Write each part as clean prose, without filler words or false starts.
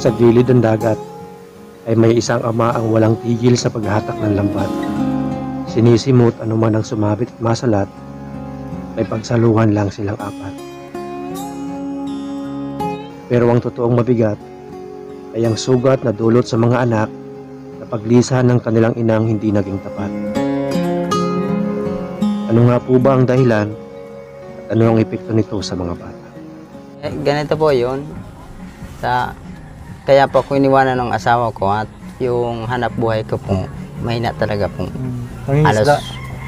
Sa gilid ng dagat ay may isang ama ang walang tigil sa paghatak ng lambat. Sinisimot anuman ang sumabit at masalat, may pagsaluhan lang silang apat. Pero ang totoong mabigat ay ang sugat na dulot sa mga anak na paglisan ng kanilang inang hindi naging tapat. Ano nga po ba ang dahilan at ano ang epekto nito sa mga bata? Ganito po yun. Kaya po ako iniwanan ng asawa ko at yung hanap buhay ko po, mahina talaga po. Halos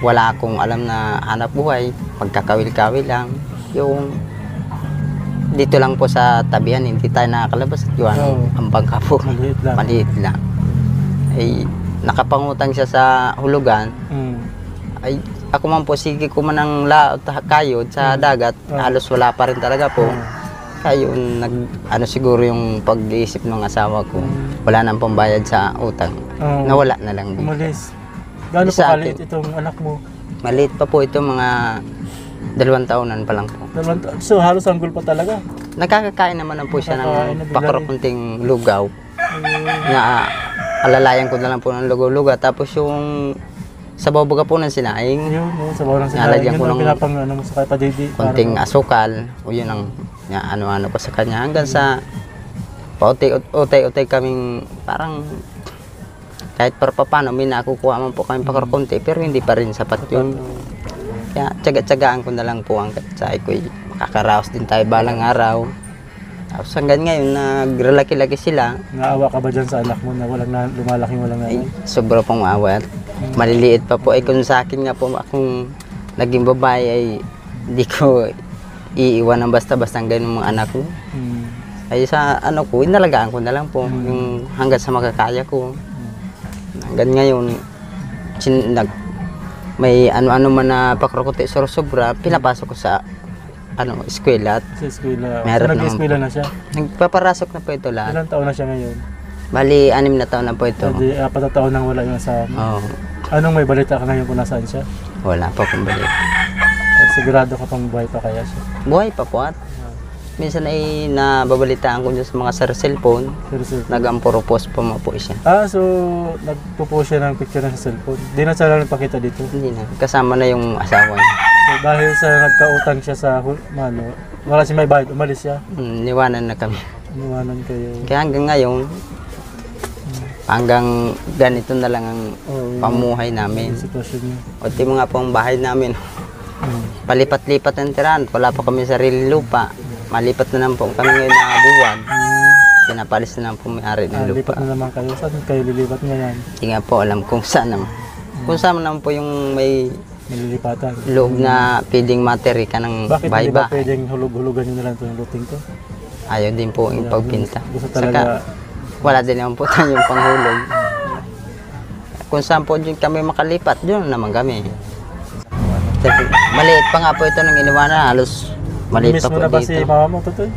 wala akong alam na hanap buhay, pagkakawil-kawil lang. Yung dito lang po sa tabihan, hindi tayo nakakalabas at yun, ang bangka po, maliit lang. Ay, nakapangutang siya sa hulugan. Ay, ako man po, sige ko man ang laot kayod sa dagat, halos wala pa rin talaga po. Kaya yun, siguro yung pag-iisip ng asawa ko, wala nang pambayad sa utang. Nawala na lang. Umalis. Gaano pa kaliit itong anak mo? Maliit pa po ito, mga 2 taonan pa lang po. So halos sanggol pa talaga? Nakakakain naman po siya ng pakrokunting lugaw. Na alalayan ko na lang po ng lugaw-lugaw. Tapos yung sabaw baga po ng sinaing. Yun, sabaw ng sinaing. Yun ang pinapang mo sa kapadidi. Kunting asukal. O yun ang ano-ano ko sa kanya. Hanggang sa pautay-utay kaming parang kahit paano may nakukuha man po kami pakrokunti. Pero hindi pa rin sapat yun. Kaya tsaga-tsagaan ko na lang po hanggat sa ako'y makakaraos din tayo balang araw. Tapos hanggang ngayon, nagrelaki-laki sila. Naawa ka ba dyan sa anak mo na lumalaking walang nanay? Sobra pong maawa. Maliliit pa po. Kung sa akin nga po, akong naging babae ay hindi ko iiwan ng basta-basta ang ganun mga anak ko. Ay sa ko, inalagaan ko na lang po. Yung hanggang sa makakaya ko. Hanggang ngayon, may ano-ano man na pakrokote sobra, pinapasok ko sa eskwela. Sa eskwela. So, nag-eskwela na siya? Nagpaparasok na po ito lahat. Ilang taon na siya ngayon? Bali, 6 na taon na po ito. Hindi, 4 na taon nang wala yung asawa mo. Oo. Anong may balita ka ngayon kung nasaan siya? Wala pa akong balik. Sigurado ka pang buhay pa kaya siya? Buhay pa po at minsan ay nababalitaan ko dyan sa mga cellphone. Nag-ampropose pa po siya. So nagpo-post siya ng picture na sa cellphone. Di na siya lang pakita dito? Hindi na. Kasama na yung asawa niya. So, dahil sa nagkautang siya sa wala siya may bayad, umalis siya? Niwanan na kami. Niwanan kayo. Kaya hanggang ngayon, hanggang ganito na lang ang pamuhay namin. Sitwasyon niya. Pati mga pong bahay namin. Palipat-lipat ang tirahan. Wala pa kami sarili lupa. Malipat na naman po kami ngayon na buwan. Pinapalis na naman po may-ari ng lupa. Lipat na naman kayo. Saan kayo lilipat ngayon? Hindi nga po alam kung saan naman. Kung saan naman po yung may nililipatan. Loob na pwedeng materi ka ng bakit bahay-bahay. Bakit hindi ba pwedeng hulugan nyo na lang itong luting to? Ayaw din po yung pagpinta. Gusto talaga. Wala din naman po tayo yung panghulog. Kung saan po dyan kami makalipat, dyan naman kami. Maliit pa nga po ito nung iniwanan. Halos maliit pa po dito. Miss mo na ba si mama mo, Totoy?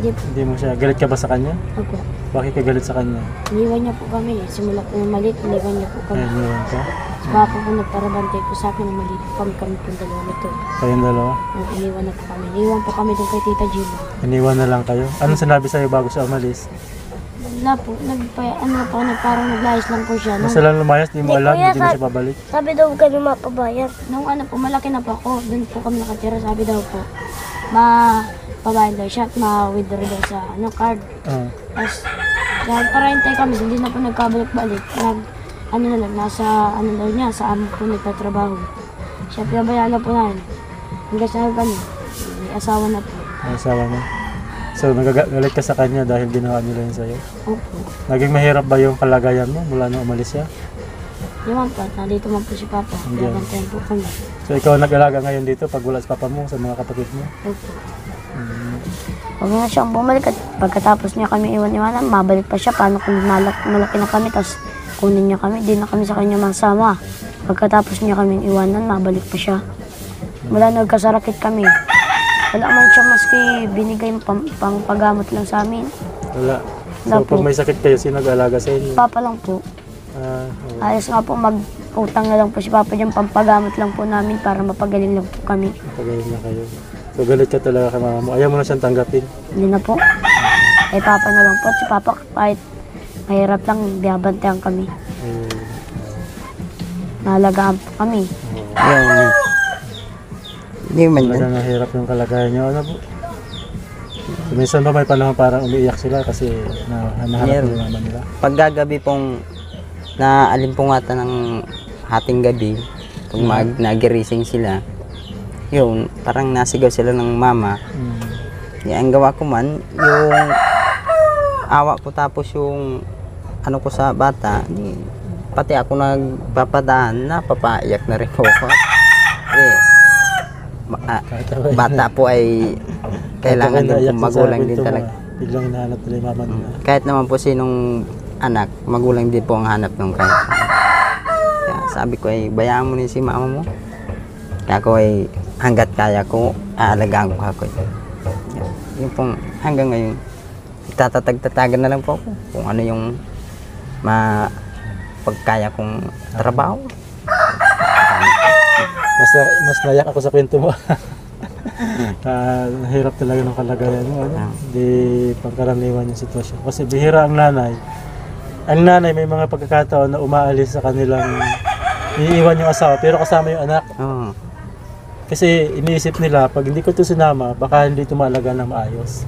Hindi mo siya. Galit ka ba sa kanya? Opo. Bakit ka galit sa kanya? Iniwan niya po kami. Simula po ng maliit, iniwan niya po kami. Iniwan ka? Si Papa po nagparabantay po sa akin ng maliit po kami po dalawa nito. Kayong dalawa? Iniwan na po kami. Iniwan po kami doon kay Tita Gina. Iniwan na lang kayo? Anong sinabi sa'yo bago siya umalis? Wala po. Parang naglayas lang po siya. Nasa lang lumayas, di mo alam, hindi na siya babalik? Sabi daw kami mapabayad. Nung malaki na po ako, doon po kami nakatira. Sabi daw po, mapabayad daw siya at ma-withdraw daw sa card. Tapos, dahil para hintay kami, hindi na po nagkabalik-balik. Nasa daw niya, sa amo po nagtatrabaho. Siya pinabayaan na po namin. Hanggang sa kami, may asawa na po. May asawa na. So, nagagalit ka sa kanya dahil ginawa nila yun sa'yo? Opo. Naging mahirap ba yung kalagayan mo mula nung umalis siya? Di man po, nandito man po si Papa. Pinabantayan po kami. So, ikaw nag-alaga ngayon dito pag wala si Papa mo sa mga kapatid mo? Opo. Huwag na siyang bumalik at pagkatapos niya kami iwan-iwanan, mabalik pa siya. Paano kung malaki na kami, tapos kunin niya kami, di na kami sa kanya masama. Pagkatapos niya kami iwanan, mabalik pa siya. Wala, nagkasarakit kami. Wala man siya maski binigay pang-pagamot lang sa amin. Wala. So, pag may sakit kayo, sino nag-alaga sa inyo? Papa lang po. Ayos nga po, mag-utang na lang po si Papa dyan, pampagamot lang po namin para mapagaling lang po kami. Mapagaling na kayo. So galit ka talaga kay mama mo. Ayaw mo na siyang tanggapin? Hindi na po. Kay Papa na lang po. Si Papa kahit mahirap lang, biyabantayan kami. Nalagaan po kami. Yung, hindi man yan. Talagang nahirap yung kalagayan nyo. Ano po? So, minsan ba may panahon parang umiiyak sila kasi nahanap yung mama nila? Paggagabi pong naalimpungatan ng hating gabi, pag nagirising sila, yun, parang nasigaw sila ng mama. Ang gawa ko man, yung awa ko tapos yung ano ko sa bata, pati ako nagpapadaan, napapaiyak na rin po ako. Bata po ay kailangan din po magulang din talaga. Biglang hinahanap nila yung mama nila. Kahit naman po sinong anak, magulang din po ang hanap ng kahit. Kaya sabi ko ay bayaan mo ni si mama mo. Kaya ako ay hanggat kaya ko, aalagaan ko ako. Yung pong hanggang ngayon, tatatag-tatagan na lang po ako kung ano yung pagkaya kong trabaho. Mas nayak ako sa kwento mo. Hirap talaga ng kalagayan mo. Ano? Hindi pangkaraniwan yung sitwasyon. Kasi bihira ang nanay. Ang nanay may mga pagkakataon na umaalis sa kanilang iiwan yung asawa pero kasama yung anak. Kasi iniisip nila, pag hindi ko ito sinama, baka hindi ito maalaga ng maayos.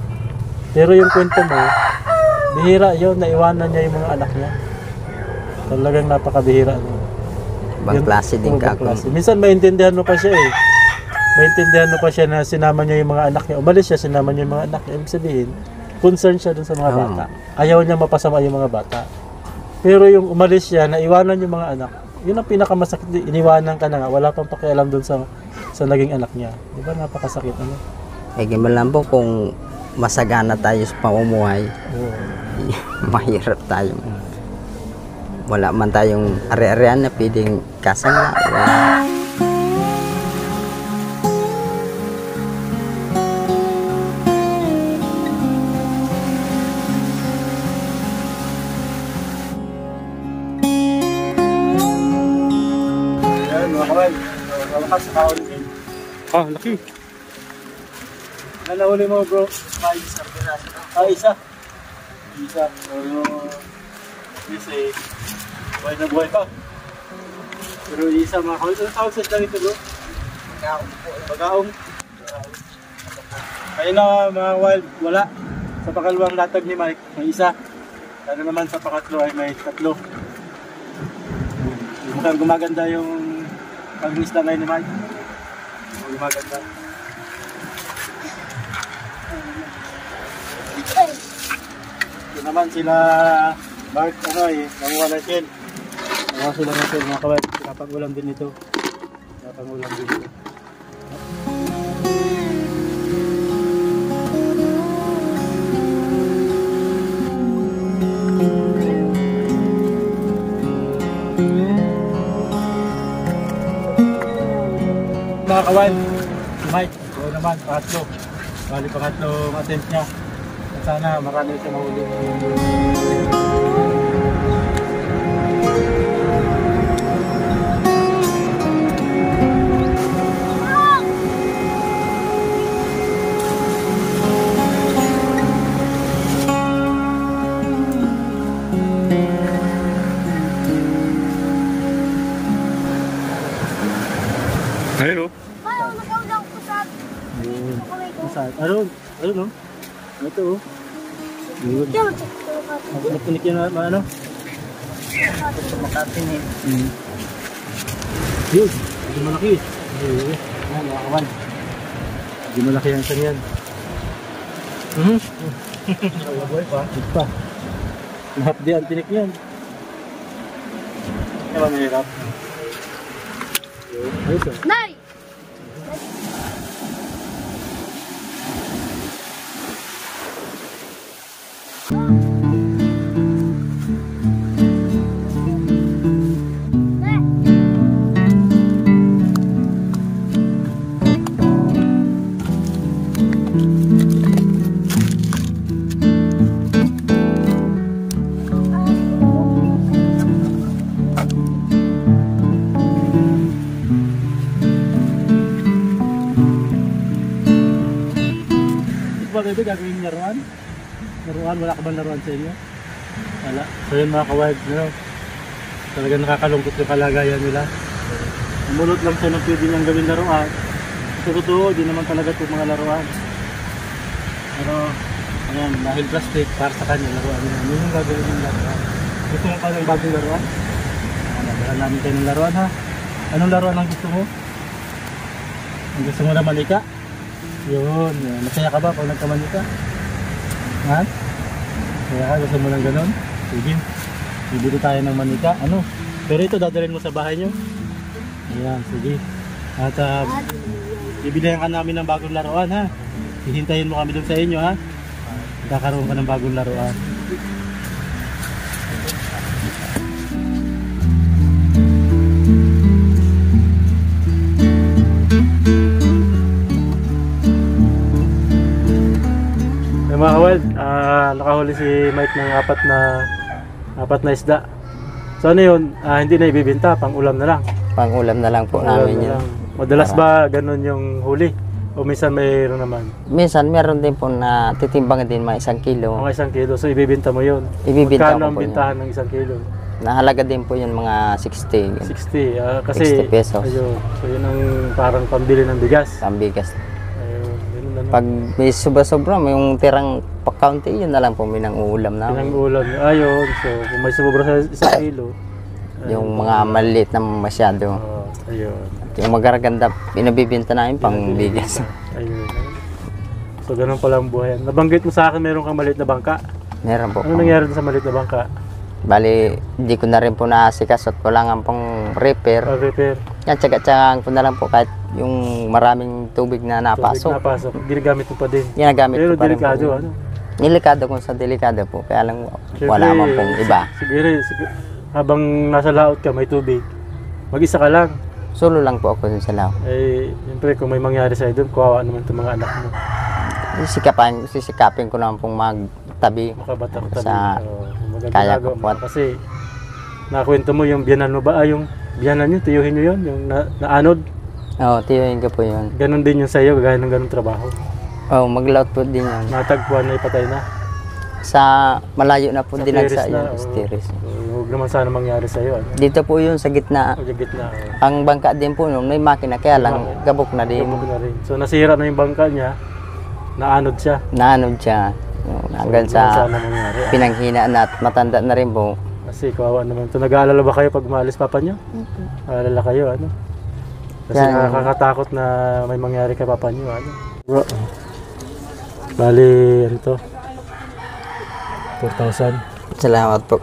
Pero yung kwento mo, bihira yun, naiwanan niya yung mga anak niya. Talagang napakabihira. Ibang klase din ka. Minsan maintindihan mo pa siya eh. Maintindihan mo pa siya na sinama niya yung mga anak niya. Umalis siya, sinama niya yung mga anak niya. Ibig sabihin, concern siya dun sa mga bata. Ayaw niya mapasama yung mga bata. Pero yung umalis siya, naiwanan yung mga anak, yun ang pinakamasakit. Iniwanan ka na nga, wala pang pakialam dun sa naging anak niya. Di ba napakasakit ano? Ganyan lang po kung masagana tayo sa pamumuhay, mahirap tayo. Wala man tayong ari-arian na pwedeng kasama. Ayan, mga kawan. Malakas sa kawan din. Laki. Nalahuli mo bro? Isa. Isa. Kasi buhay na buhay pa. Pero isa mga kawan. Ano tawag sa isang ito bro? Bagaong. Kaya na mga wild, wala. Sa pakalawang latag ni Mike, may isa. Ano naman sa pakatlo ay may tatlo. Mukhang gumaganda yung pag-isla ngayon ni Mike. Gumaganda. Ito naman sila Mark, nanguha na shell. Nanguha sila ng shell mga kawal. Pinapag-ulam din ito. Mga kawan, si Mike, ito naman, pangatlo. Bali pangatlong attempt niya. At sana marami siya mahuli. Hello. Ano no? Ito oh. Yun. Napinik yan ano? Makatin eh. Yun. Hindi malaki. Yan, mga kawan. Hindi malaki yan sa yan. Buhay pa. Hit pa. Nahapdi ang tinik yan. Kaya ba mahirap? Ayos oh. Nay! Ito ba bebe gagawin niya roon? laruan? Wala ka bang laruan sa inyo? Wala. So yun mga kawild, no? Talagang nakakalungkot yung kalagayan nila. Mulot lang siya ng pwede niyang gawin laruan. Sa totoo, di naman talaga itong mga laruan. Pero, ayan, dahil plastic, para sa kanya, laruan niya. Yun yung gagawin ng laruan. Gusto mo pa ng bagong laruan? Nagalan namin kayo ng laruan, ha? Anong laruan ang gusto mo? Ang gusto mo na manika? Yun, masaya ka ba pag nagkamanika? Ha? Masaya ka? Gusto mo ng ganun? Sige, bibili tayo ng manika. Ano? Pero ito, dadalhin mo sa bahay nyo? Ayan, sige. At bibilihan ka namin ng bagong laruan, ha? Hihintayin mo kami doon sa inyo, ha? Kakaroon ka ng bagong laruan. Mga kawild, nakahuli si Mike ng apat na isda. So ano yun, hindi na ibibenta, pang ulam na lang. Pang ulam na lang po namin yun. Madalas ba ganun yung huli? O minsan mayroon naman? Minsan meron din po na titimbang din mga 1 kilo. Mga 1 kilo, so ibibenta mo yun? Ibibenta Magkano ko ang po bintahan ng 1 kilo? Nahalaga din po yun mga 60. 60, kasi 60 pesos. Ayun, so yun ang parang pambili ng bigas. Tambigas. Ayun, ganun na. Pag may sobra-sobra, may yung tirang pagkaunti, yun na lang po may nang uulam namin. Pinang-ulam, ayun, so kung may sobra sa 1 kilo. Yung mga maliit na masyado. Ayun. Yung magaganda, pinabibinta namin pang bigas. Ayun. So ganun pala ang buhay. Nabanggit mo sa akin meron kang maliit na bangka. Meron po. Ano nangyari dun sa maliit na bangka? Bali, hindi ko na rin po nasikas at wala nga pong repair. Repair. Yan, tsaga-tsagaan ko na lang po kahit yung maraming tubig na napasok. Napasok. Ginagamit mo pa din. Ginagamit Pero ko pa rin delikado, po. ano? Delikado kung sa delikado po, kaya lang Siyempre, wala man pong iba. Siguro, habang nasa laot ka, may tubig, mag-isa ka lang. Solo lang po ako dun sa lao. Eh, siyempre, kung may mangyari sa'yo doon, kawawa naman itong mga anak mo. Sisikapin ko naman pong magtabi. Makabatak-tabi. Sa Maganda kaya ginagawa ko mo. po. Kasi, nakakwento mo yung biyanan mo ba? Yung biyanan nyo, tiyuhin nyo yun, yung naanod. Oo, tiyuhin ko po yun. Ganon din yung sa'yo, gaya ng ganong trabaho. Oo, maglaot po din yun. Natagpuan na ipatay na. Sa malayo na po Sa din terrace sa na, yun, oo. terrace. Huwag naman sana mangyari sa'yo. Ano? Dito po yun sa gitna. Huwag yung gitna. Ang bangka din po nung may makina, kaya lang gabok na din. Gabog na rin. So nasira na yung bangka niya, naanod siya. Naanod siya. Hanggang Huwag sa sana mangyari. pinanghinaan at matanda na rin po. Kasi kawawa naman. So nag-aalala ba kayo pag maalis papa niyo? Aalala kayo, ano? Kasi Yan. nakakatakot na may mangyari kay papa niyo, ano? Bro, bali, ano to? 4,000. Salamat po.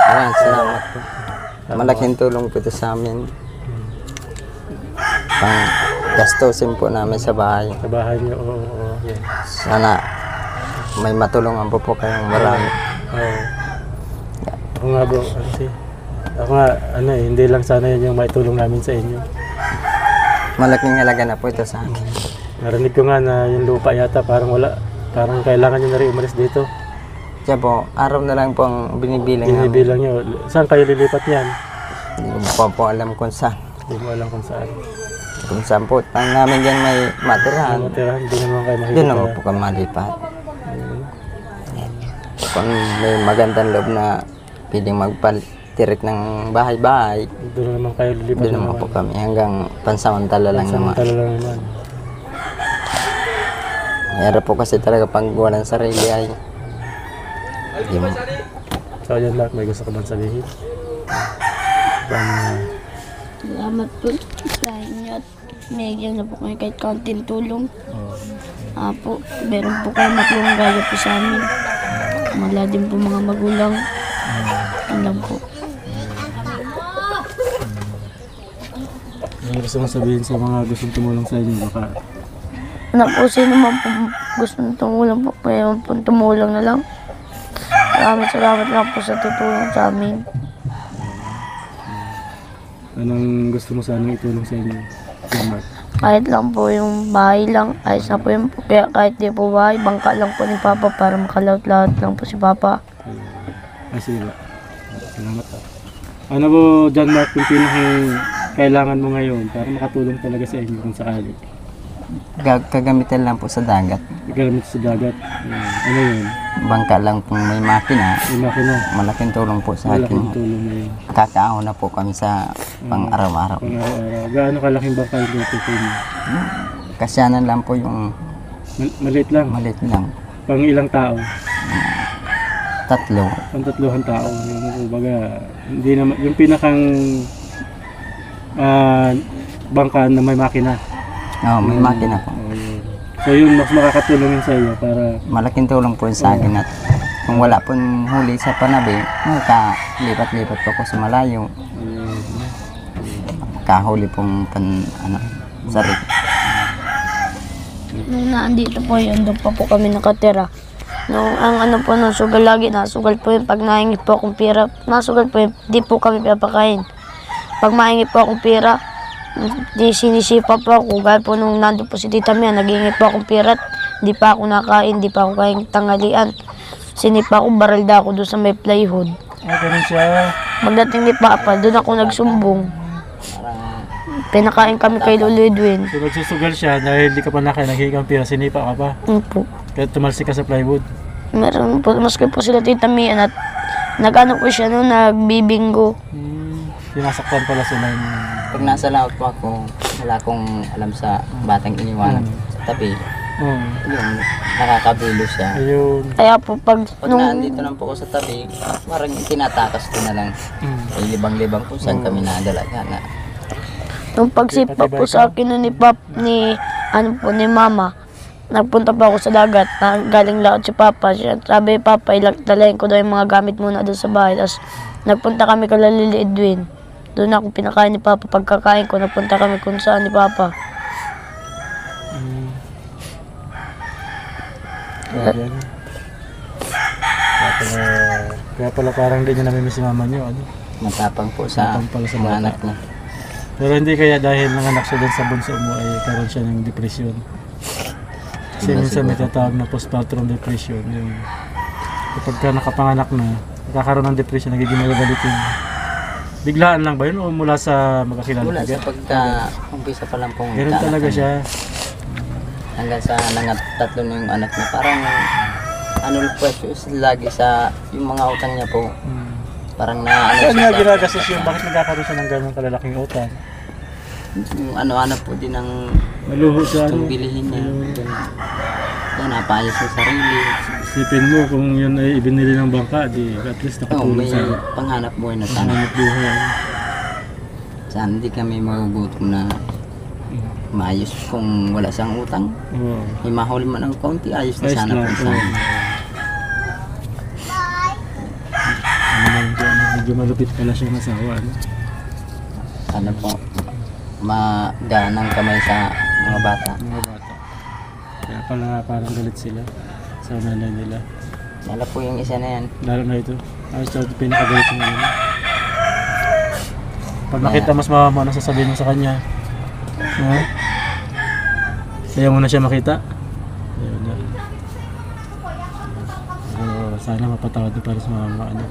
Ayan, salamat po. Malaking tulong po ito sa amin. Pang gastusin po namin sa bahay. Sa bahay niyo, oo. Yeah. Sana may matulungan po kayong marami. Oo. Ako nga bro, kasi ako nga, hindi lang sana yun yung maitulong namin sa inyo. Malaking halaga na po ito sa akin. Narinig ko nga na yung lupa yata parang kailangan nyo na rin umalis dito. Kaya po, araw na lang po ang binibilang namin. Binibilang nyo. Saan kayo lilipat niyan? Hindi ko po alam kung saan. Hindi mo alam kung saan. Kung saan po, tang namin dyan may matirahan. Matirahan, hindi naman kayo makikita. Doon naman po kami malipat. Kung may magandang loob na pwedeng magpatirik ng bahay-bahay, Doon naman kayo lilipat. doon naman po kami hanggang pansamantala lang naman. Samantala lang naman. Mayroon po kasi talaga pag walang sarili ay yung So yan lahat, may gusto ko bang sabihin? Salamat po sa inyo at binigyan na po kayo kahit kaunting tulong. Po, meron po kayo matulong gaya po sa amin. Wala din po mga magulang. Alam po. Ano gusto mong sabihin sa mga gustong tumulong sa inyo? Baka Po, sino man po gusto nang tumulong po, mayroon po tumulong na lang. Maraming salamat lang po sa tutulong sa amin. anong gusto mo sanang itulong sa inyo? Salamat. Kahit lang po yung bahay lang, ayos na po yung kaya kahit di po bahay, bangka lang po ni Papa para makalaot-laot lang po si Papa. Ay, sige ba? Salamat po. Ano po, John Mark, yung pinakang kailangan mo ngayon para makatulong talaga sa inyo kung sakali? Kagamitan lang po sa dagat. Gamit sa dagat. Ano yun? Bangka lang kung may makina. Yung makina. Malaking tulong po sa Malaking akin. tulong na yun. Kakaahon na po kami sa pang-araw-araw. Pang araw-araw. Gaano kalaking bangka yung tutukoy mo? Kasyanan lang po yung Maliit lang. maliit lang. Pang ilang tao? 3. Pang 3 tao. Kumbaga, hindi naman, yung pinakang bangka na may makina. Oo, may makina po. So yun, mas makakatulong yun sa iyo para Malaking tulong po yun sa akin at kung wala pong huli sa panabi, lipat-lipat po ako sa malayo. Kahuli pong sarik. Nung naandito po yun, doon pa po kami nakatira. Nung ang po nung sugal lagi, nasugal po yun. Pag naingit po akong pira, nasugal po yun, di po kami papakain. Pag maingit po akong pira, di sinisipa po ako. Gaya po nung nandun po si Tita Mia, nag-iingit po akong pira at di pa ako nakain, di pa ako kain tanghalian. Sinipa ko, baralda ako doon sa may plywood. ganun siya. Magdating ni Papa, doon ako nagsumbong. Pinakain kami kay Lolo Edwin. So nagsusugal siya dahil di ka pa nakain, naghihingi kang pira, sinipa ka pa. Po. Kaya tumalsik ka sa plywood. Meron po, maski po sila Tita Mia at nag-ano po siya noon, nagbibingo. Sinasaktan pala sila yung... Pag nasa laot po ako, wala akong alam sa batang iniwanan sa tabi. Yung nakakabilo siya. Ayun. Kaya po pag Pag nandito lang po ako sa tabi, parang tinatakas ko na lang. Ay libang-libang po saan kami nadalaga. nung pagsipa po sa akin nun ni Mama, nagpunta pa ako sa dagat, na galing laot si Papa. Sabi ni Papa, dalayin ko daw yung mga gamit muna doon sa bahay. Tapos nagpunta kami kay Lolo Edwin. Doon ako pinakain ni Papa. Pagkakain ko, nagpunta kami kung saan ni Papa. Kaya pala parang di niya namimiss si mama niyo. Ano? Matapang po sa Matapang pala sa mga bata. anak niya. Pero hindi kaya dahil nanganak siya din sa bunso mo ay karoon siya ng depression. Kasi Iba minsan may siguro. tatawag na postpartum depression. Yung kapag ka nakapanganak na, nakakaroon ng depression, nagiging malagalitin. Biglaan lang ba yun o mula sa magkakilala? Mula sa pagka-umpisa pa lang pong Ganun talaga kaanak siya. hanggang sa tatlo na yung anak niya. Parang precious lagi sa yung mga utang niya po. Parang Saan niya ginagastos yung bakit nagkakaroon siya ng ganun kalalaking utang? yung ano po din ang Maluho siya. gustong bilihin niya. Kaya napayos sa sarili. Isipin mo kung yun ay ibinili ng bangka, di at least nakatulong May sa panghanap buhay na sana. hanap buhay. Sana hindi kami magugutom na maayos kung wala siyang utang. Oo. May mahuli man ng kaunti, ayos na Ayos sana lang, po sana. Medyo malupit pala siya masawa. Ano? Sana po maganang kamay sa mga bata. Mga bata. Kaya pala parang galit sila sa nanay nila. Lalo po yung isa na yan. Lalo na ito. Ayos siya pinakagalit ng ano. Pag nakita mas mama mo, ano sasabihin mo sa kanya? Ha? Kaya mo na siya makita? Ayun na. Sana mapatawad na para sa mama. Ano?